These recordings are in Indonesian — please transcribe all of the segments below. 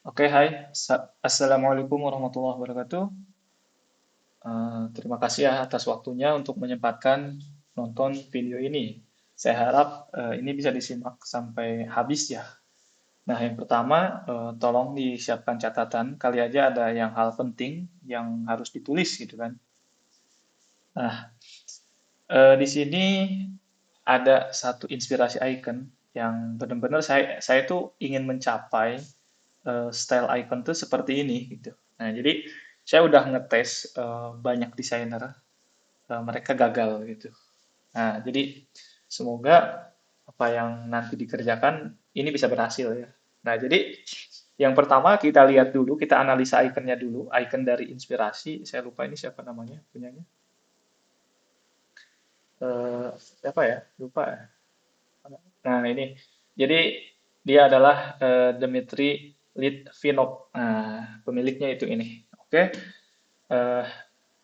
Oke, hai. Assalamualaikum warahmatullahi wabarakatuh. Terima kasih ya atas waktunya untuk menyempatkan nonton video ini. Saya harap ini bisa disimak sampai habis ya. Nah, yang pertama, tolong disiapkan catatan. Kali aja ada yang hal penting yang harus ditulis gitu kan. Nah, di sini ada satu inspirasi icon yang benar-benar saya tuh ingin mencapai style icon tuh seperti ini gitu. Nah, jadi saya udah ngetes banyak desainer, mereka gagal gitu. Nah, jadi semoga apa yang nanti dikerjakan ini bisa berhasil ya. Nah, jadi yang pertama kita lihat dulu, kita analisa ikonnya dulu, icon dari inspirasi. Saya lupa ini siapa namanya punyanya. Siapa ya? Lupa ya. Nah, ini. Jadi dia adalah Dmitry Litvinov. Nah, pemiliknya itu ini. Oke. Eh,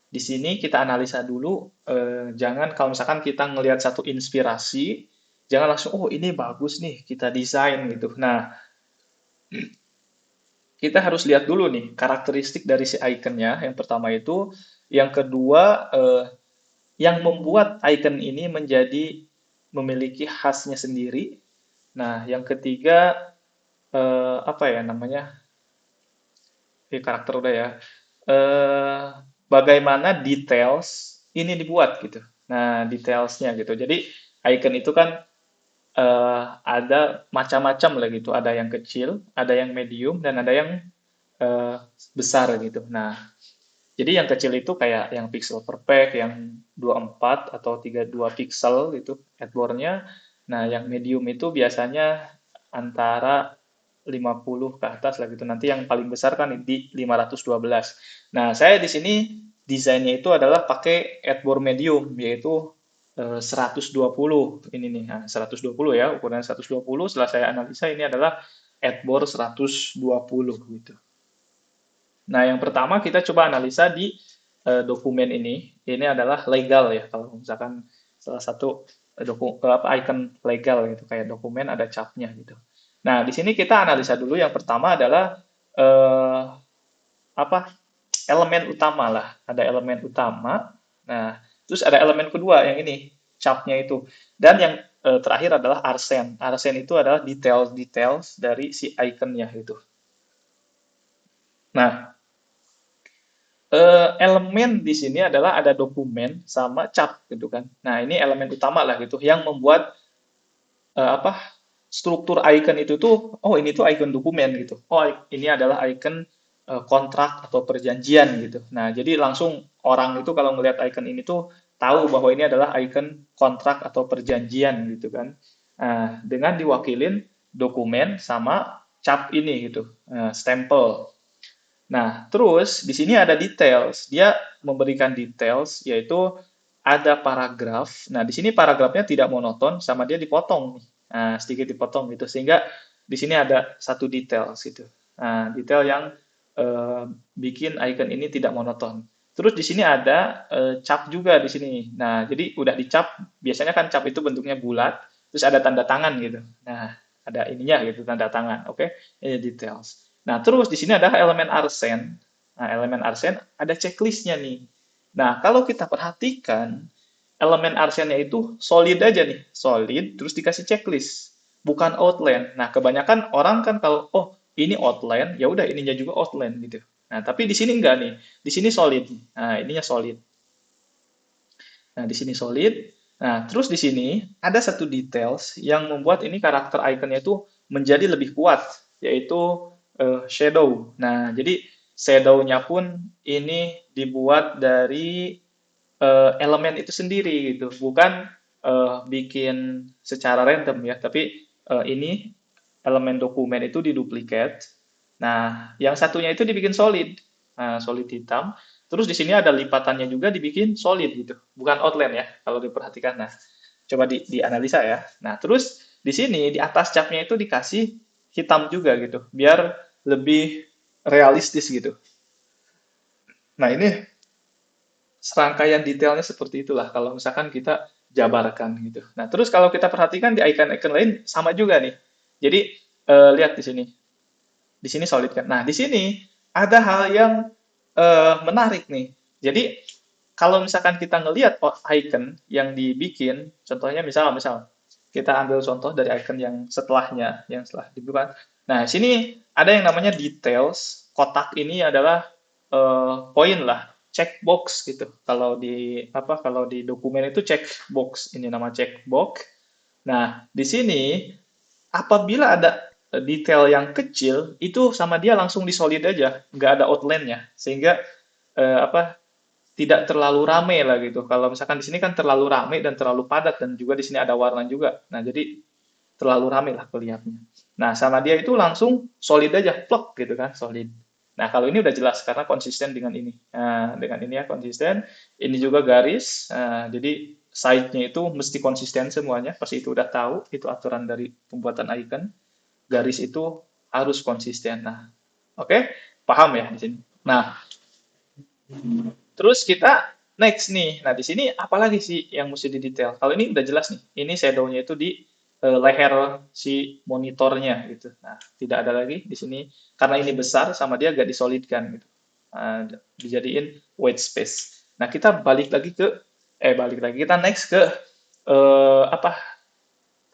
di sini kita analisa dulu. Jangan kalau misalkan kita ngelihat satu inspirasi, jangan langsung, oh ini bagus nih, kita desain gitu. Nah, kita harus lihat dulu nih karakteristik dari si ikonnya. Yang pertama itu, yang kedua yang membuat icon ini menjadi memiliki khasnya sendiri. Nah, yang ketiga apa ya namanya? Karakter udah ya. Eh bagaimana details ini dibuat gitu. Nah, detailsnya gitu. Jadi icon itu kan ada macam-macam lah gitu. Ada yang kecil, ada yang medium, dan ada yang eh, besar gitu. Nah, jadi yang kecil itu kayak yang pixel per pack, yang 24 atau 32 pixel gitu headboardnya. Nah, yang medium itu biasanya antara 50 ke atas lah gitu. Nanti yang paling besar kan di 512. Nah, saya di sini desainnya itu adalah pakai headboard medium, yaitu 120 ini nih. Nah, 120 ya, ukuran 120. Setelah saya analisa ini adalah headboard 120 gitu. Nah, yang pertama kita coba analisa di dokumen ini. Ini adalah legal ya. Kalau misalkan salah satu apa icon legal gitu, kayak dokumen ada capnya gitu. Nah, di sini kita analisa dulu. Yang pertama adalah eh, apa elemen utama lah. Ada elemen utama. Nah, terus ada elemen kedua yang ini capnya itu. Dan yang terakhir adalah arsen. Arsen itu adalah details-details dari si iconnya itu. Nah, elemen di sini adalah ada dokumen sama cap gitu kan. Nah, ini elemen utama lah gitu yang membuat apa struktur icon itu tuh oh ini tuh icon dokumen gitu. Oh, ini adalah icon kontrak atau perjanjian gitu. Nah, jadi langsung orang itu kalau melihat icon ini tuh tahu bahwa ini adalah icon kontrak atau perjanjian gitu kan. Nah, dengan diwakilin dokumen sama cap ini gitu, stempel. Nah, terus di sini ada details. Dia memberikan details, yaitu ada paragraf. Nah, di sini paragrafnya tidak monoton, sama dia dipotong. Nah, sedikit dipotong gitu, sehingga di sini ada satu details gitu. Nah, detail yang bikin icon ini tidak monoton. Terus di sini ada cap juga di sini. Nah, jadi udah dicap, biasanya kan cap itu bentuknya bulat, terus ada tanda tangan gitu. Nah, ada ininya gitu, tanda tangan. Oke, ini details. Nah, terus di sini ada elemen arsen. Nah, elemen arsen ada checklistnya nih. Nah, kalau kita perhatikan, elemen arsennya itu solid aja nih. Solid, terus dikasih checklist. Bukan outline. Nah, kebanyakan orang kan kalau, oh, ini outline, ya udah ininya juga outline gitu. Nah, tapi di sini enggak nih. Di sini solid. Nah, ininya solid. Nah, di sini solid. Nah, terus di sini ada satu details yang membuat ini karakter ikonnya itu menjadi lebih kuat, yaitu shadow. Nah, jadi shadow-nya pun ini dibuat dari elemen itu sendiri gitu, bukan bikin secara random ya, tapi ini elemen dokumen itu diduplikat. Nah, yang satunya itu dibikin solid, nah, solid hitam. Terus di sini ada lipatannya juga dibikin solid gitu, bukan outline ya kalau diperhatikan. Nah, coba dianalisa ya. Nah, terus di sini di atas capnya itu dikasih hitam juga gitu, biar lebih realistis gitu. Nah, ini serangkaian detailnya seperti itulah kalau misalkan kita jabarkan gitu. Nah, terus kalau kita perhatikan di icon-icon lain sama juga nih. Jadi lihat di sini. Di sini solid kan. Nah, di sini ada hal yang menarik nih. Jadi kalau misalkan kita ngelihat icon yang dibikin, contohnya misal kita ambil contoh dari icon yang setelahnya, yang setelah dibuat. Nah, sini ada yang namanya details. Kotak ini adalah poin lah, checkbox gitu. Kalau di dokumen itu checkbox, ini nama checkbox. Nah, di sini apabila ada detail yang kecil, itu sama dia langsung disolid aja, nggak ada outline-nya, sehingga apa tidak terlalu rame lah gitu. Kalau misalkan di sini kan terlalu rame dan terlalu padat dan juga di sini ada warna juga. Nah, jadi terlalu rame lah kelihatannya. Nah, sama dia itu langsung solid aja, plek gitu kan, solid. Nah, kalau ini udah jelas karena konsisten dengan ini. Nah, dengan ini ya konsisten. Ini juga garis. Nah, jadi side-nya itu mesti konsisten semuanya. Pasti itu udah tahu, itu aturan dari pembuatan icon. Garis itu harus konsisten. Nah, oke, paham ya di sini. Nah, terus kita next nih. Nah, di sini apalagi sih yang mesti didetail? Kalau ini udah jelas nih. Ini shadow-nya itu di leher si monitornya gitu. Nah, tidak ada lagi di sini karena ini besar sama dia gak disolidkan gitu. Nah, dijadiin white space. Nah, kita balik lagi kita next ke apa?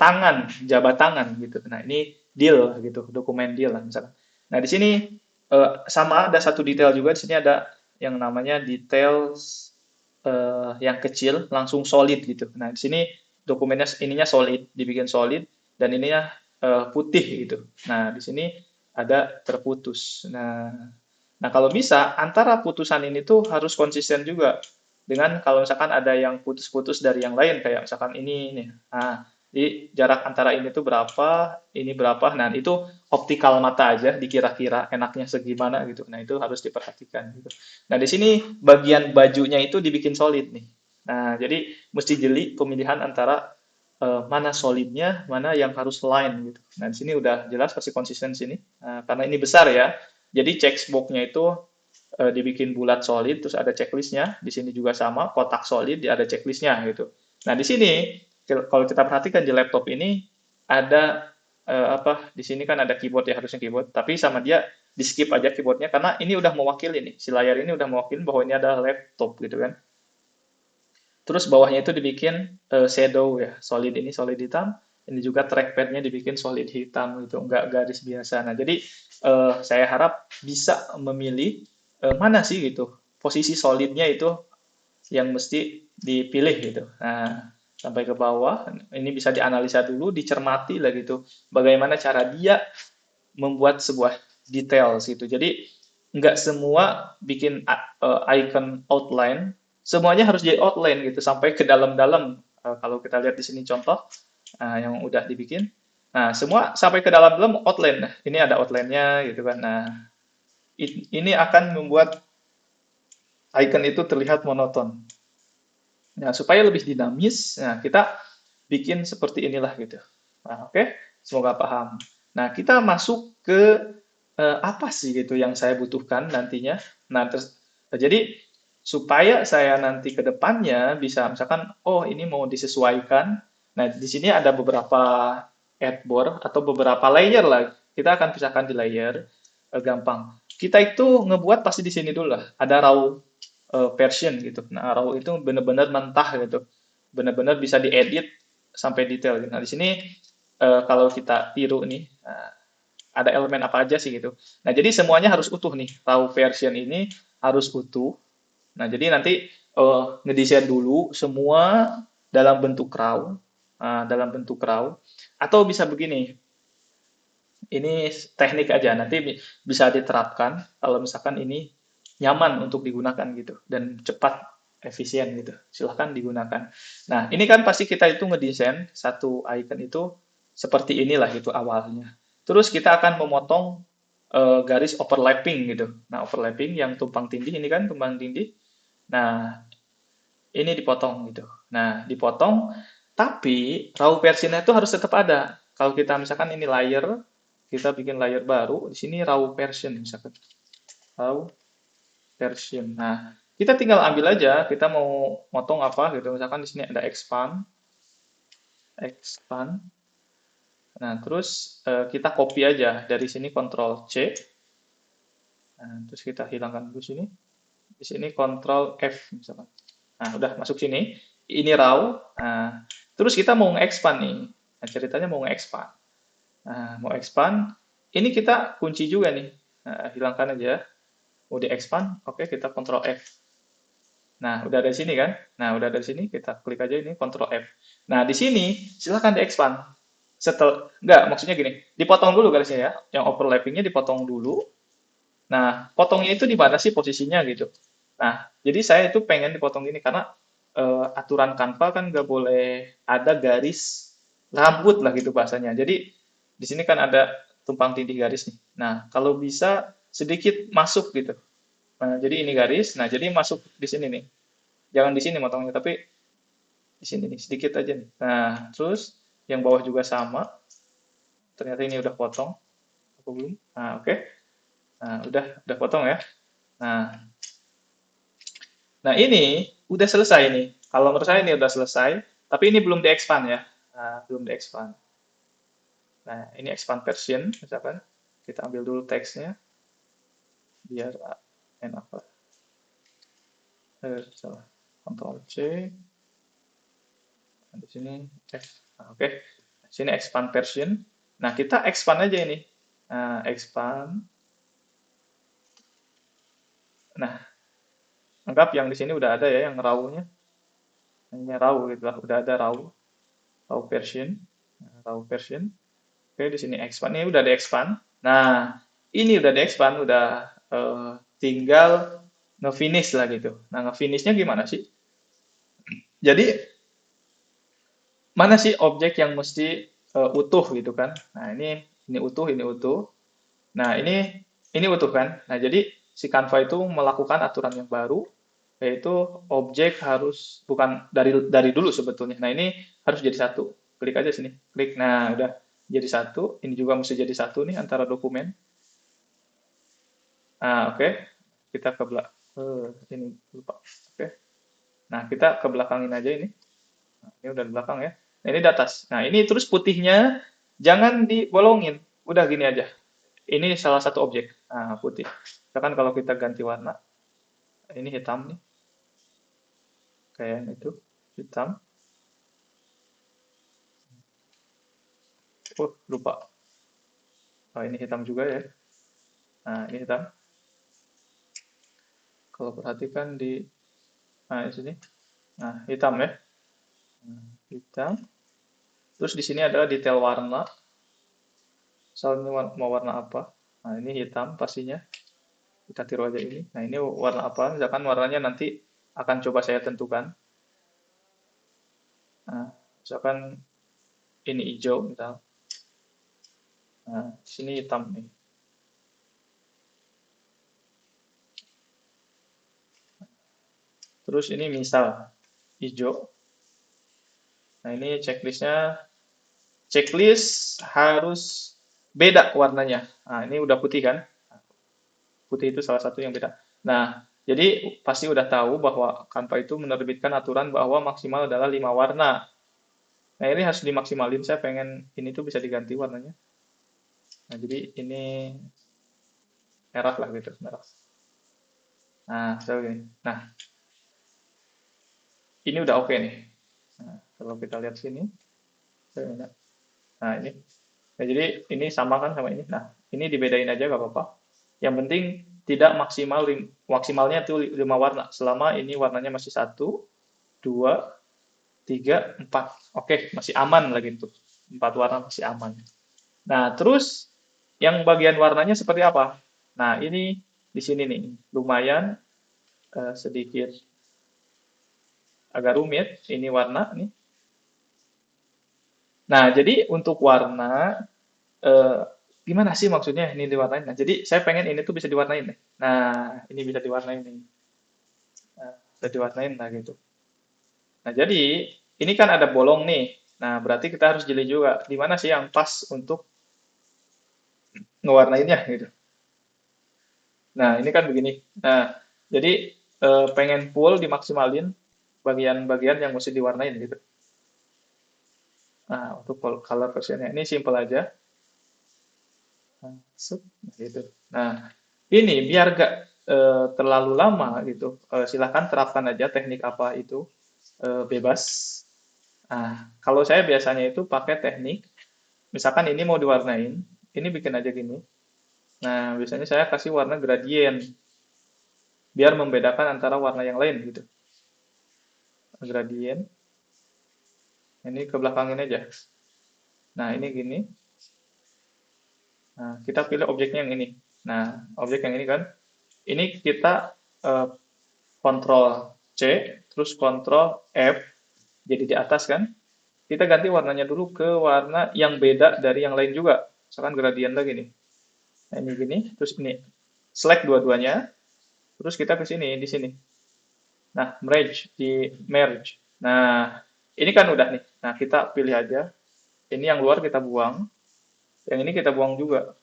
Tangan, jabat tangan gitu. Nah, ini deal gitu, dokumen deal lah misalkan. Nah, di sini sama ada satu detail juga di sini ada yang namanya details yang kecil langsung solid gitu. Nah, di sini dokumennya ininya solid, dibikin solid dan ininya putih gitu. Nah, di sini ada terputus. Nah, kalau bisa antara putusan ini tuh harus konsisten juga dengan kalau misalkan ada yang putus-putus dari yang lain kayak misalkan ini nih. Nah, di jarak antara ini tuh berapa, ini berapa. Nah, itu optikal mata aja dikira-kira enaknya segimana gitu. Nah, itu harus diperhatikan gitu. Nah, di sini bagian bajunya itu dibikin solid nih. Nah, jadi mesti jeli pemilihan antara mana solidnya, mana yang harus line gitu. Nah, di sini udah jelas pasti konsisten sini. Nah, karena ini besar ya. Jadi checkbox-nya itu dibikin bulat solid, terus ada checklistnya. Di sini juga sama, kotak solid, ada checklistnya gitu. Nah, di sini kalau kita perhatikan di laptop ini ada apa? Di sini kan ada keyboard ya harusnya keyboard, tapi sama dia di skip aja keyboardnya karena ini udah mewakili nih, si layar ini udah mewakili bahwa ini adalah laptop gitu kan. Terus bawahnya itu dibikin shadow ya, solid ini solid hitam. Ini juga trackpadnya dibikin solid hitam gitu, nggak garis biasa. Nah, jadi saya harap bisa memilih mana sih gitu posisi solidnya itu yang mesti dipilih gitu. Nah, sampai ke bawah, ini bisa dianalisa dulu, dicermati lah gitu. Bagaimana cara dia membuat sebuah detail gitu. Jadi nggak semua bikin icon outline, semuanya harus jadi outline gitu sampai ke dalam-dalam. Kalau kita lihat di sini contoh yang udah dibikin, nah semua sampai ke dalam-dalam outline. Nah, ini ada outline-nya gitu kan. Nah, ini akan membuat icon itu terlihat monoton. Nah, supaya lebih dinamis, nah kita bikin seperti inilah gitu. Nah, oke, semoga paham. Nah, kita masuk ke apa sih gitu yang saya butuhkan nantinya. Nah, terus jadi supaya saya nanti ke depannya bisa misalkan, oh ini mau disesuaikan. Nah, di sini ada beberapa adboard atau beberapa layer lah. Kita akan pisahkan di layer, gampang. Kita itu ngebuat pasti di sini dulu lah. Ada raw version gitu. Nah, raw itu benar-benar mentah gitu. Benar-benar bisa diedit sampai detail gitu. Nah, di sini kalau kita tiru nih, ada elemen apa aja sih gitu. Nah, jadi semuanya harus utuh nih. Raw version ini harus utuh. Nah, jadi nanti ngedesain dulu semua dalam bentuk raw, dalam bentuk raw. Atau bisa begini, ini teknik aja, nanti bisa diterapkan kalau misalkan ini nyaman untuk digunakan gitu dan cepat, efisien gitu. Silahkan digunakan. Nah, ini kan pasti kita itu ngedesain satu icon itu seperti inilah gitu awalnya. Terus kita akan memotong garis overlapping gitu. Nah, overlapping yang tumpang tindih ini kan tumpang tindih. Nah, ini dipotong gitu. Nah, dipotong, tapi raw versionnya itu harus tetap ada. Kalau kita misalkan ini layer, kita bikin layer baru, di sini raw version misalkan. Raw version. Nah, kita tinggal ambil aja, kita mau motong apa gitu. Misalkan di sini ada expand, expand. Nah, terus kita copy aja dari sini Ctrl C. Nah, terus kita hilangkan dulu sini. Di sini Ctrl F misalkan. Nah, udah masuk sini. Ini raw. Nah, terus kita mau nge-expand nih. Nah, ceritanya mau nge-expand. Nah, mau expand. Ini kita kunci juga nih. Nah, hilangkan aja. Mau di-expand. Oke, kita Ctrl F. Nah, udah dari sini kan? Nah, udah dari sini kita klik aja ini Ctrl F. Nah, di sini silahkan di-expand. Enggak, maksudnya gini, dipotong dulu garisnya ya. Yang overlappingnya dipotong dulu. Nah, potongnya itu di mana sih posisinya gitu. Nah, jadi saya itu pengen dipotong gini karena aturan Canva kan nggak boleh ada garis rambut lah gitu bahasanya. Jadi di sini kan ada tumpang tindih garis nih. Nah, kalau bisa sedikit masuk gitu. Nah, jadi ini garis. Nah, jadi masuk di sini nih. Jangan di sini motongnya, tapi di sini nih sedikit aja nih. Nah, terus yang bawah juga sama. Ternyata ini udah potong. Aku belum. Nah, oke. Nah, udah potong ya. Nah, nah ini udah selesai nih. Kalau menurut saya ini udah selesai, tapi ini belum di-expand ya. Nah, belum di-expand. Nah, ini expand version, misalkan. Kita ambil dulu teksnya, biar enak lah. Salah. Ctrl C, nah, di sini F. Nah, oke. Di sini expand version. Nah, kita expand aja ini. Nah, expand. Nah, anggap yang di sini udah ada ya, yang raw-nya. Hanya raw gitu lah, udah ada raw version. Nah, raw version. Oke, di sini expand. Ini udah di-expand. Nah, ini udah di-expand, udah tinggal nge-finish lah gitu. Nah, nge-finishnya gimana sih? Jadi, mana sih objek yang mesti utuh gitu kan? Nah, ini utuh, ini utuh. Nah, ini utuh kan? Nah, jadi si Canva itu melakukan aturan yang baru, yaitu objek harus bukan dari dulu sebetulnya. Nah, ini harus jadi satu. Klik aja sini, klik. Nah, udah jadi satu. Ini juga mesti jadi satu nih antara dokumen. Nah, oke. Kita ke belakang. Ini lupa. Oke. Nah, kita ke belakangin aja ini. Nah, ini udah di belakang ya. Nah, ini di atas. Nah, ini terus putihnya jangan dibolongin. Udah gini aja. Ini salah satu objek. Nah, putih. Misalkan kalau kita ganti warna, ini hitam nih. Kayak yang itu. Hitam. Lupa. Oh, ini hitam juga ya. Nah, ini hitam. Kalau perhatikan di sini. Nah, hitam ya. Hitam. Terus di sini adalah detail warna. Misalnya mau warna apa? Nah, ini hitam pastinya. Kita tiru aja ini. Nah, ini warna apa? Misalkan warnanya nanti akan coba saya tentukan. Nah, misalkan ini hijau, misal. Nah, di sini hitam nih. Terus ini misal hijau. Nah, ini checklist harus beda warnanya. Nah, ini udah putih kan? Putih itu salah satu yang beda. Nah, jadi pasti udah tahu bahwa Canva itu menerbitkan aturan bahwa maksimal adalah 5 warna. Nah, ini harus dimaksimalin. Saya pengen ini tuh bisa diganti warnanya. Nah, jadi ini merah lah gitu, merah. Nah, Nah, ini udah oke nih. Nah, kalau kita lihat sini, nah ini. Nah, jadi ini sama kan sama ini. Nah, ini dibedain aja gak apa-apa. Yang penting tidak maksimalnya itu 5 warna. Selama ini warnanya masih 1, 2, 3, 4. Oke, masih aman lagi tuh. 4 warna masih aman. Nah, terus yang bagian warnanya seperti apa? Nah, ini di sini nih, lumayan sedikit agak rumit. Ini warna nih. Nah, jadi untuk warna, eh, gimana sih maksudnya ini diwarnain? Nah, jadi saya pengen ini tuh bisa diwarnain nih. Nah, ini bisa diwarnain nih. Nah, bisa diwarnain lah gitu. Nah, jadi ini kan ada bolong nih. Nah, berarti kita harus jeli juga. Di mana sih yang pas untuk ngewarnainnya gitu. Nah, ini kan begini. Nah, jadi pengen full dimaksimalin bagian-bagian yang mesti diwarnain gitu. Nah, untuk color versionnya ini simple aja. Nah, gitu. Nah, ini biar gak terlalu lama gitu, silahkan terapkan aja teknik apa itu, bebas. Nah, kalau saya biasanya itu pakai teknik, misalkan ini mau diwarnain, ini bikin aja gini. Nah, biasanya saya kasih warna gradien, biar membedakan antara warna yang lain gitu. Gradien, ini ke belakangin aja. Nah, ini gini. Nah, kita pilih objeknya yang ini. Nah, objek yang ini kan, ini kita eh, Ctrl C, terus Ctrl F, jadi di atas kan. Kita ganti warnanya dulu ke warna yang beda dari yang lain juga. Misalkan gradien lagi nih. Nah, ini gini, terus ini. Select dua-duanya, terus kita ke sini, di sini. Nah, merge. Nah, ini kan udah nih. Nah, kita pilih aja. Ini yang luar kita buang, yang ini kita buang juga.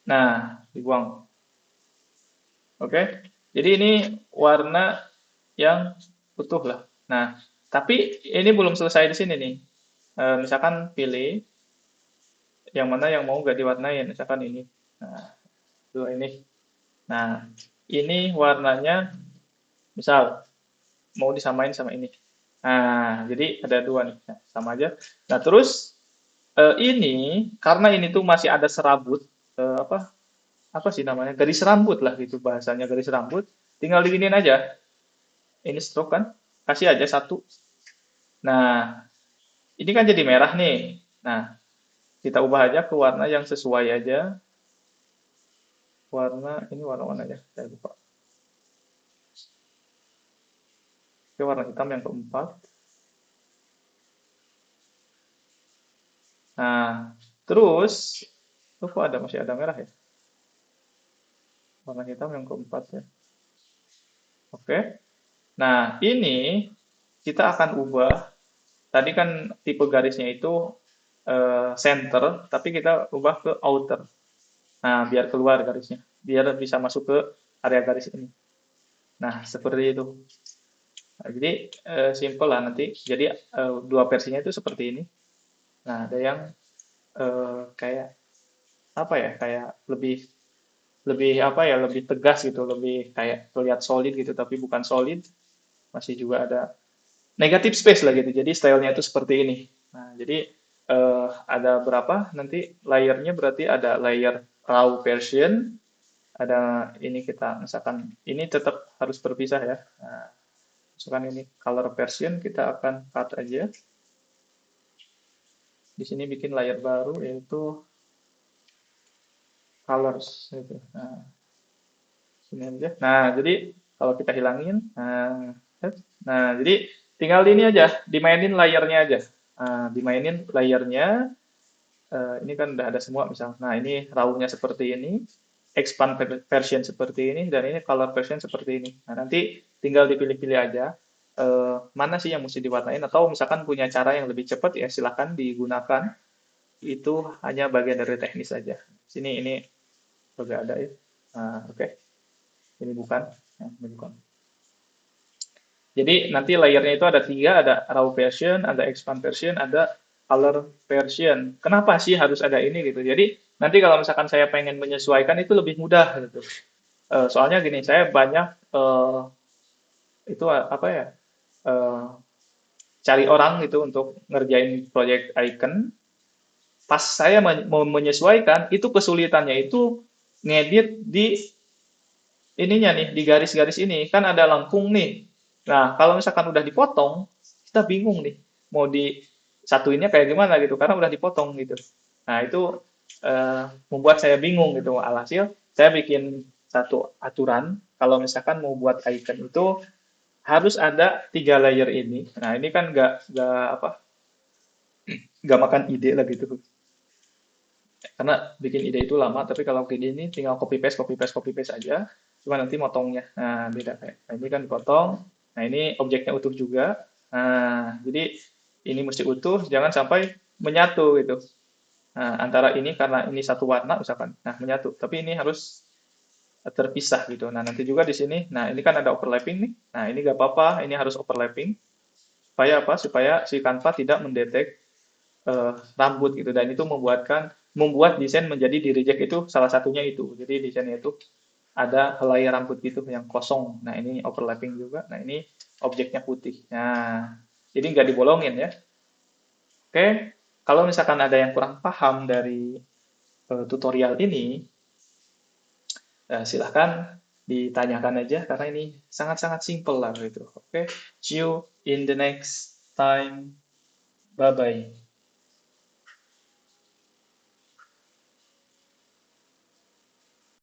Nah, dibuang. Oke. Jadi ini warna yang utuh lah. Nah, tapi ini belum selesai di sini nih. Misalkan pilih yang mana yang mau nggak diwarnain. Misalkan ini. Nah, dua ini. Nah, ini warnanya misal mau disamain sama ini. Nah, jadi ada dua nih. Nah, sama aja. Nah, terus ini karena ini tuh masih ada serabut, apa apa sih namanya, garis rambut lah gitu bahasanya, garis rambut. Tinggal diginiin aja. Ini stroke kan, kasih aja satu. Nah, ini kan jadi merah nih. Nah, kita ubah aja ke warna yang sesuai aja. Warna ini warna mana ya? Saya lupa. Oke, warna hitam yang keempat. Nah, terus, kok ada masih ada merah ya? Warna hitam yang keempat ya. Oke. Nah, ini kita akan ubah. Tadi kan tipe garisnya itu center, tapi kita ubah ke outer. Nah, biar keluar garisnya, biar bisa masuk ke area garis ini. Nah, seperti itu. Nah, jadi simple lah nanti. Jadi dua versinya itu seperti ini. Nah, ada yang kayak apa ya? Kayak lebih lebih apa ya? Lebih tegas gitu, lebih kayak terlihat solid gitu, tapi bukan solid. Masih juga ada negatif space lah gitu. Jadi stylenya itu seperti ini. Nah, jadi ada berapa? Nanti layernya berarti ada layer raw version, ada ini kita misalkan ini tetap harus berpisah ya. Nah, misalkan ini color version kita akan cut aja. Di sini bikin layer baru yaitu colors gitu. Nah, sini aja. Nah, jadi kalau kita hilangin, jadi tinggal ini aja, dimainin layernya aja. Nah, dimainin layernya. Ini kan udah ada semua misal. Nah, ini raw-nya seperti ini, expand version seperti ini, dan ini color version seperti ini. Nah, nanti tinggal dipilih-pilih aja mana sih yang mesti diwarnain, atau misalkan punya cara yang lebih cepat ya silahkan digunakan. Itu hanya bagian dari teknis saja. Sini ini udah ada ya. Nah, oke. Ini bukan. Nah, ini bukan. Jadi nanti layernya itu ada tiga, ada raw version, ada expand version, ada color version. Kenapa sih harus ada ini gitu? Jadi nanti kalau misalkan saya pengen menyesuaikan itu lebih mudah gitu. Soalnya gini, saya banyak itu apa ya, eh, cari orang gitu untuk ngerjain project icon. Pas saya mau menyesuaikan, itu kesulitannya itu ngedit di ininya nih, di garis-garis ini. Kan ada lengkung nih. Nah, kalau misalkan udah dipotong, kita bingung nih. Mau di satuinnya kayak gimana gitu, karena udah dipotong gitu. Nah, itu membuat saya bingung gitu. Alhasil, saya bikin satu aturan, kalau misalkan mau buat icon itu harus ada tiga layer ini. Nah, ini kan nggak apa, nggak makan ide lah gitu. Karena bikin ide itu lama, tapi kalau kayak gini tinggal copy paste, copy paste, copy paste aja. Cuma nanti motongnya. Nah, beda kayak. Nah, ini kan dipotong. Nah, ini objeknya utuh juga. Nah, jadi ini mesti utuh, jangan sampai menyatu gitu. Nah, antara ini karena ini satu warna misalkan. Nah, menyatu. Tapi ini harus terpisah gitu. Nah, nanti juga di sini, nah ini kan ada overlapping nih. Nah, ini gak apa-apa, ini harus overlapping. Supaya apa? Supaya si Canva tidak mendetek rambut gitu. Dan itu membuat desain menjadi di reject itu salah satunya itu. Jadi desainnya itu ada helai rambut gitu yang kosong. Nah, ini overlapping juga. Nah, ini objeknya putih. Nah, jadi nggak dibolongin ya. Oke, kalau misalkan ada yang kurang paham dari tutorial ini, silahkan ditanyakan aja karena ini sangat-sangat simple lah gitu. Oke, see you in the next time. Bye-bye.